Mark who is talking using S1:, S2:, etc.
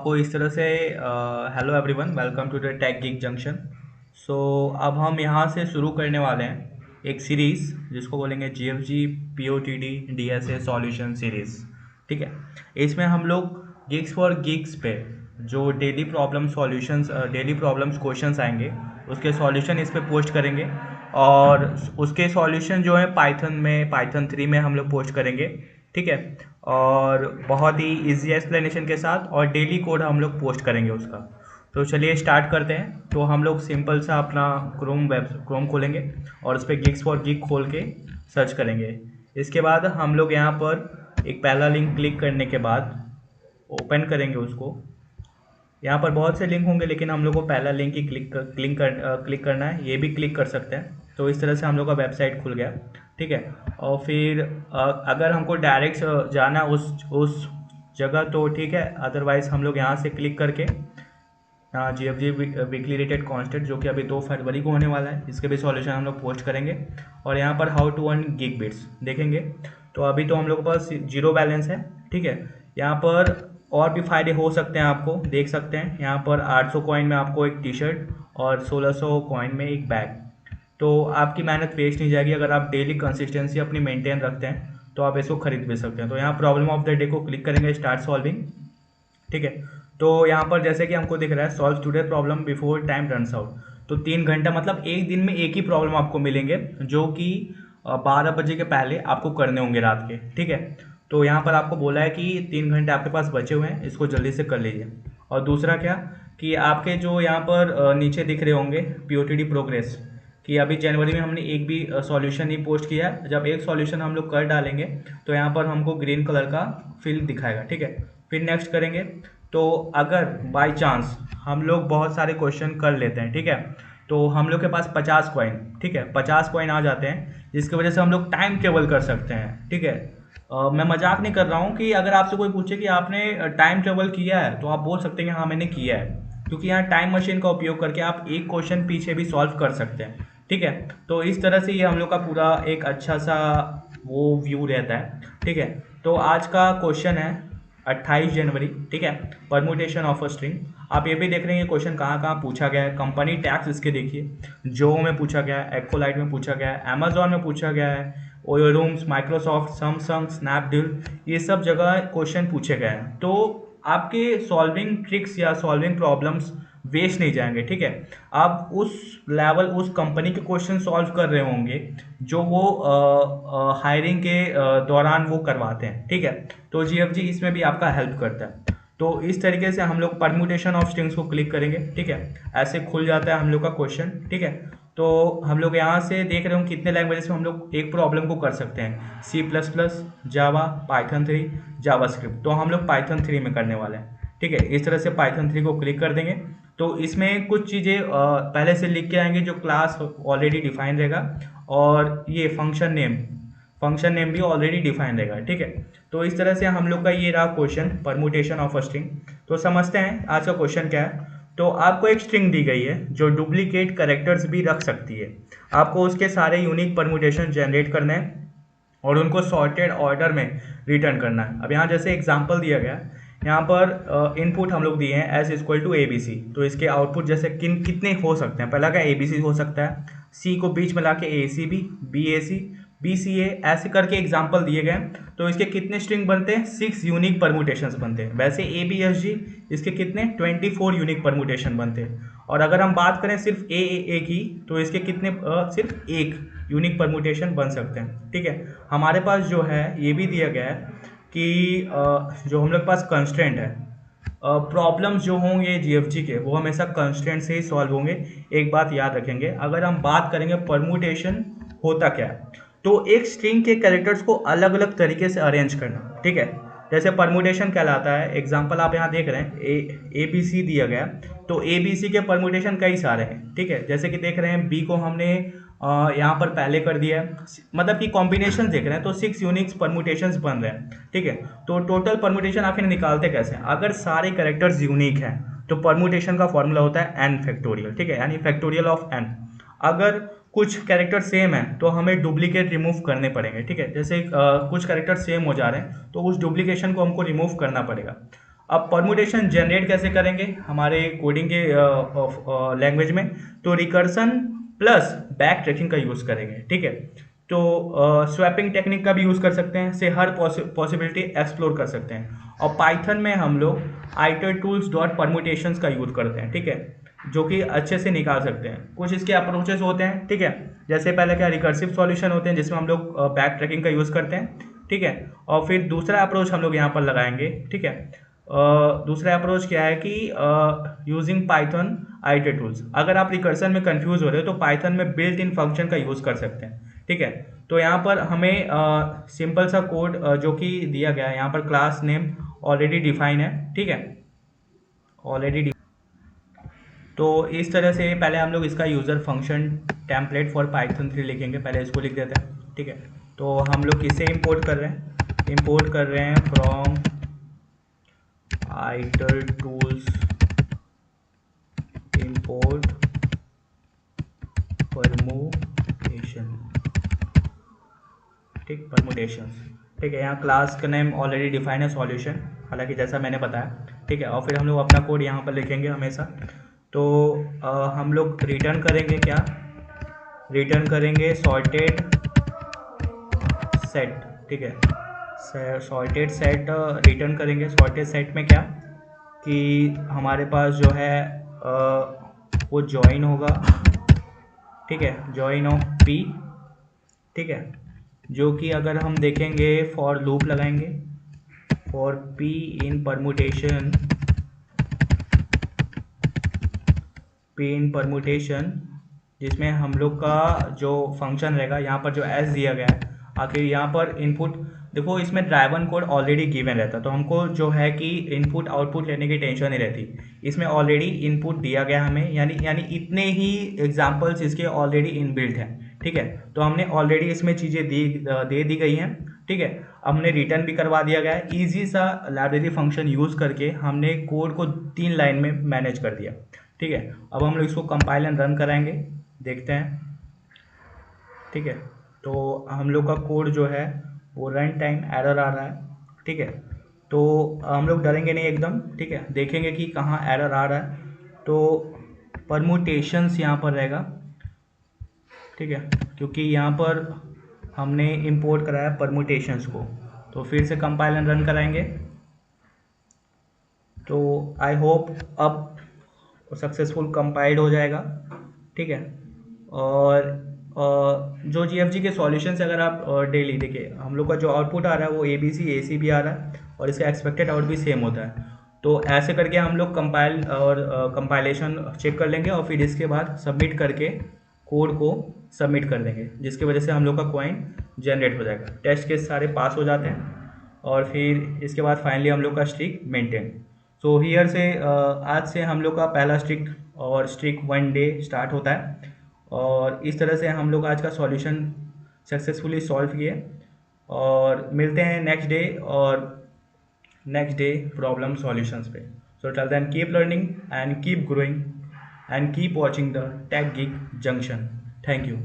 S1: आपको इस तरह से hello everyone, welcome to the Tech Geek Junction. So अब हम यहाँ से शुरू करने वाले हैं एक सीरीज़ जिसको बोलेंगे जीएफजी पीओटीडी डीएसए सॉल्यूशन सीरीज़। ठीक है, इसमें हम लोग गिग्स फॉर गिग्स पे जो daily problem solutions daily problems questions आएंगे उसके सॉल्यूशन इस पे पोस्ट करेंगे और उसके सॉल्यूशन जो है पाइथन 3 में हम लोग पोस्ट करेंगे। ठीक है, और बहुत ही इजी एक्सप्लेनेशन के साथ और डेली कोड हम लोग पोस्ट करेंगे उसका। तो चलिए स्टार्ट करते हैं। तो हम लोग सिंपल सा अपना क्रोम खोलेंगे और उस पर गिग्स फॉर गिग खोल के सर्च करेंगे। इसके बाद हम लोग यहाँ पर एक पहला लिंक क्लिक करने के बाद ओपन करेंगे उसको। यहाँ पर बहुत से लिंक होंगे लेकिन हम लोग को पहला लिंक ही क्लिक करना है। ये भी क्लिक कर सकते हैं। तो इस तरह से हम लोग का वेबसाइट खुल गया। ठीक है, और फिर अगर हमको डायरेक्ट जाना उस जगह तो ठीक है, अदरवाइज हम लोग यहाँ से क्लिक करके जीएफजी वीकली रेटेड कॉन्स्टेंट जो कि अभी 2 फरवरी को होने वाला है, इसके भी सॉल्यूशन हम लोग पोस्ट करेंगे। और यहाँ पर how to earn gig bits देखेंगे। तो अभी तो हम लोग के पास 0 बैलेंस है। ठीक है, यहाँ पर और भी फ़ायदे हो सकते हैं, आपको देख सकते हैं यहाँ पर 800 कॉइन में आपको एक टी शर्ट और 1600 कॉइन में एक बैग। तो आपकी मेहनत वेस्ट नहीं जाएगी। अगर आप डेली कंसिस्टेंसी अपनी मेंटेन रखते हैं तो आप इसको खरीद भी सकते हैं। तो यहाँ प्रॉब्लम ऑफ द डे को क्लिक करेंगे, स्टार्ट सॉल्विंग। ठीक है, तो यहाँ पर जैसे कि हमको दिख रहा है solve today problem before time runs out. तो 3 घंटा मतलब एक दिन में एक ही प्रॉब्लम आपको मिलेंगे जो कि 12 बजे के पहले आपको करने होंगे रात के। ठीक है, तो यहाँ पर आपको बोला है कि 3 घंटे आपके पास बचे हुए हैं, इसको जल्दी से कर लीजिए। और दूसरा क्या कि आपके जो यहाँ पर नीचे दिख रहे होंगे पीओटीडी प्रोग्रेस, कि अभी जनवरी में हमने एक भी सॉल्यूशन नहीं पोस्ट किया। जब एक सॉल्यूशन हम लोग कर डालेंगे तो यहाँ पर हमको ग्रीन कलर का फील्ड दिखाएगा। ठीक है, फिर नेक्स्ट करेंगे। तो अगर बाय चांस हम लोग बहुत सारे क्वेश्चन कर लेते हैं, ठीक है, तो हम लोग के पास 50 कॉइन, ठीक है, 50 कॉइन आ जाते हैं, जिसकी वजह से हम लोग टाइम ट्रेवल कर सकते हैं। ठीक है, मैं मजाक नहीं कर रहा हूँ कि अगर आपसे कोई पूछे कि आपने टाइम ट्रेवल किया है तो आप बोल सकते हैं कि हाँ मैंने किया है, क्योंकि यहाँ टाइम मशीन का उपयोग करके आप एक क्वेश्चन पीछे भी सॉल्व कर सकते हैं। ठीक है, तो इस तरह से ये हम लोग का पूरा एक अच्छा सा वो व्यू रहता है। ठीक है, तो आज का क्वेश्चन है 28 जनवरी। ठीक है, परमुटेशन ऑफ अ स्ट्रिंग। आप ये भी देख रहे हैं क्वेश्चन कहाँ कहाँ पूछा गया है। कंपनी टैक्स इसके देखिए, जो में पूछा गया है, एक्कोलाइट में पूछा गया है, अमेजोन में पूछा गया है, OYO rooms, Microsoft, Samsung, Snapdeal, ये सब जगह क्वेश्चन पूछे गए हैं। तो आपके सॉल्विंग ट्रिक्स या सॉल्विंग प्रॉब्लम्स वेस्ट नहीं जाएंगे। ठीक है, आप उस लेवल उस कंपनी के क्वेश्चन सॉल्व कर रहे होंगे जो वो हायरिंग के दौरान वो करवाते हैं। ठीक है, तो जीएफजी इसमें भी आपका हेल्प करता है। तो इस तरीके से हम लोग परम्यूटेशन ऑफ स्ट्रिंग्स को क्लिक करेंगे। ठीक है, ऐसे खुल जाता है हम लोग का क्वेश्चन। ठीक है, तो हम लोग यहाँ से देख रहे हो कितने लैंग्वेजेस में हम लोग एक प्रॉब्लम को कर सकते हैं। C++, जावा, पाइथन 3, जावास्क्रिप्ट। तो हम लोग पाइथन 3 में करने वाले हैं। ठीक है, इस तरह से पाइथन 3 को क्लिक कर देंगे। तो इसमें कुछ चीज़ें पहले से लिख के आएंगे जो क्लास ऑलरेडी डिफाइन रहेगा, और ये फंक्शन नेम भी ऑलरेडी डिफाइन रहेगा। ठीक है, तो इस तरह से हम लोग का ये रहा question permutation of a string. तो समझते हैं आज का क्वेश्चन क्या है। तो आपको एक स्ट्रिंग दी गई है जो डुप्लीकेट कैरेक्टर्स भी रख सकती है। आपको उसके सारे यूनिक परमुटेशन जनरेट करने हैं और उनको सॉर्टेड ऑर्डर में रिटर्न करना है। अब यहाँ जैसे एग्जांपल दिया गया, यहाँ पर इनपुट हम लोग दिए हैं एस इक्वल टू ABC। तो इसके आउटपुट जैसे कितने हो सकते हैं। पहला क्या ABC हो सकता है, C को बीच में ला के ACB, BAC, BCA ऐसे करके एग्जाम्पल दिए गए। तो इसके कितने स्ट्रिंग बनते हैं, 6 यूनिक परमुटेशंस बनते हैं। वैसे ABSG इसके कितने 24 यूनिक परमुटेशन बनते हैं। और अगर हम बात करें सिर्फ AAA की तो इसके कितने सिर्फ एक यूनिक परमुटेशन बन सकते हैं। ठीक है, हमारे पास जो है ये भी दिया गया है कि जो हम लोग के पास कंस्ट्रेंट है, प्रॉब्लम्स जो होंगे जीएफजी के वो हमेशा कंस्ट्रेंट से ही सॉल्व होंगे। एक बात याद रखेंगे, अगर हम बात करेंगे परमुटेशन होता क्या है, तो एक स्ट्रिंग के कैरेक्टर्स को अलग अलग तरीके से अरेंज करना। ठीक है, जैसे परमुटेशन कहलाता है। एग्जांपल आप यहाँ देख रहे हैं ABC दिया गया, तो ABC के परमुटेशन कई सारे हैं। ठीक है, जैसे कि देख रहे हैं B को हमने यहाँ पर पहले कर दिया है, मतलब कि कॉम्बिनेशन देख रहे हैं तो 6 यूनिक्स परमुटेशंस बन रहे हैं। ठीक है, तो टोटल परमुटेशन आखिर निकालते कैसे हैं, अगर सारे कैरेक्टर्स यूनिक हैं तो परमुटेशन का फॉर्मूला होता है n फैक्टोरियल। ठीक है, यानी फैक्टोरियल ऑफ n। अगर कुछ कैरेक्टर सेम है तो हमें डुप्लीकेट रिमूव करने पड़ेंगे। ठीक है, जैसे कुछ कैरेक्टर सेम हो जा रहे हैं तो उस डुप्लीकेशन को हमको रिमूव करना पड़ेगा। अब परमुटेशन जनरेट कैसे करेंगे हमारे कोडिंग के लैंग्वेज में, तो रिकर्सन प्लस बैक ट्रैकिंग का यूज़ करेंगे, ठीक है। तो स्वैपिंग टेक्निक का भी यूज़ कर सकते हैं, से हर पॉसिबिलिटी एक्सप्लोर कर सकते हैं। और पाइथन में हम लोग आइटरटूल्स डॉट परमुटेशंस का यूज़ करते हैं, ठीक है, जो कि अच्छे से निकाल सकते हैं। कुछ इसके अप्रोचेस होते हैं, ठीक है, जैसे पहले क्या रिकर्सिव सॉल्यूशन होते हैं जिसमें हम लोग बैक ट्रैकिंग का यूज़ करते हैं, ठीक है। और फिर दूसरा अप्रोच हम लोग यहाँ पर लगाएंगे, ठीक है। दूसरा अप्रोच क्या है कि यूजिंग पाइथन आइटर टूल्स। अगर आप रिकर्सन में कंफ्यूज हो रहे हो तो पाइथन में बिल्ट इन फंक्शन का यूज़ कर सकते हैं, ठीक है। तो यहाँ पर हमें सिंपल सा कोड जो कि दिया गया है, यहाँ पर क्लास नेम ऑलरेडी डिफाइन है, ठीक है, ऑलरेडी। तो इस तरह से पहले हम लोग इसका user function template for Python 3 लिखेंगे, पहले इसको लिख देते हैं, ठीक है। तो हम लोग किसे इंपोर्ट कर रहे हैं, इंपोर्ट कर रहे हैं फ्रॉम आइटर टूल्स इंपोर्ट परमुटेशन, ठीक, परमुटेशन, ठीक है। यहाँ क्लास का नेम ऑलरेडी डिफाइन है सॉल्यूशन, हालांकि जैसा मैंने बताया, ठीक है। और फिर हम लोग अपना कोड यहाँ पर लिखेंगे हमेशा। तो हम लोग रिटर्न करेंगे क्या, रिटर्न करेंगे सॉर्टेड सेट, ठीक है, सॉर्टेड सेट रिटर्न करेंगे। सॉर्टेड सेट में क्या कि हमारे पास जो है वो जॉइन होगा, ठीक है, जॉइन ऑफ पी, ठीक है, जो कि अगर हम देखेंगे फॉर लूप लगाएंगे for P in permutation, P in permutation, जिसमें हम लोग का जो फंक्शन रहेगा, यहाँ पर जो एस दिया गया है, आखिर यहाँ पर इनपुट देखो, इसमें ड्राइवन कोड ऑलरेडी गिवन रहता, तो हमको जो है कि इनपुट आउटपुट लेने की टेंशन नहीं रहती। इसमें ऑलरेडी इनपुट दिया गया हमें, यानी इतने ही एग्जांपल्स इसके ऑलरेडी इनबिल्ट हैं, ठीक है। तो हमने ऑलरेडी इसमें चीज़ें दे दी गई हैं, ठीक है। हमने रिटर्न भी करवा दिया गया है, ईजी सा लाइब्रेरी फंक्शन यूज़ करके हमने कोड को 3 लाइन में मैनेज कर दिया, ठीक है। अब हम लोग इसको कंपाइल एंड रन कराएंगे, देखते हैं, ठीक है। तो हम लोग का कोड जो है वो रन टाइम एरर आ रहा है, ठीक है। तो हम लोग डरेंगे नहीं एकदम, ठीक है, देखेंगे कि कहाँ एरर आ रहा है। तो परमुटेशंस यहाँ पर रहेगा, ठीक है, क्योंकि यहाँ पर हमने इंपोर्ट कराया परमुटेशंस को। तो फिर से कंपाइल एंड रन कराएंगे। तो आई होप अब सक्सेसफुल कंपाइल्ड हो जाएगा, ठीक है। और जो जीएफजी के सॉल्यूशंस अगर आप डेली देखिए, हम लोग का जो आउटपुट आ रहा है वो एबीसी एसी भी आ रहा है और इसका एक्सपेक्टेड आउट भी सेम होता है। तो ऐसे करके हम लोग कंपाइल और कंपाइलेशन चेक कर लेंगे और फिर इसके बाद सबमिट करके कोड को सबमिट कर देंगे, जिसकी वजह से हम लोग का कॉइन जनरेट हो जाएगा। टेस्ट केस सारे पास हो जाते हैं और फिर इसके बाद फाइनली हम लोग का स्ट्रिक मेंटेन। सो हियर से आज से हम लोग का पहला स्ट्रिक और स्ट्रिक 1 डे स्टार्ट होता है। और इस तरह से हम लोग आज का सॉल्यूशन सक्सेसफुली सॉल्व किए और मिलते हैं नेक्स्ट डे और नेक्स्ट डे प्रॉब्लम सॉल्यूशंस पे। So till then keep learning and keep growing and keep watching the Tech Geek Junction. Thank you.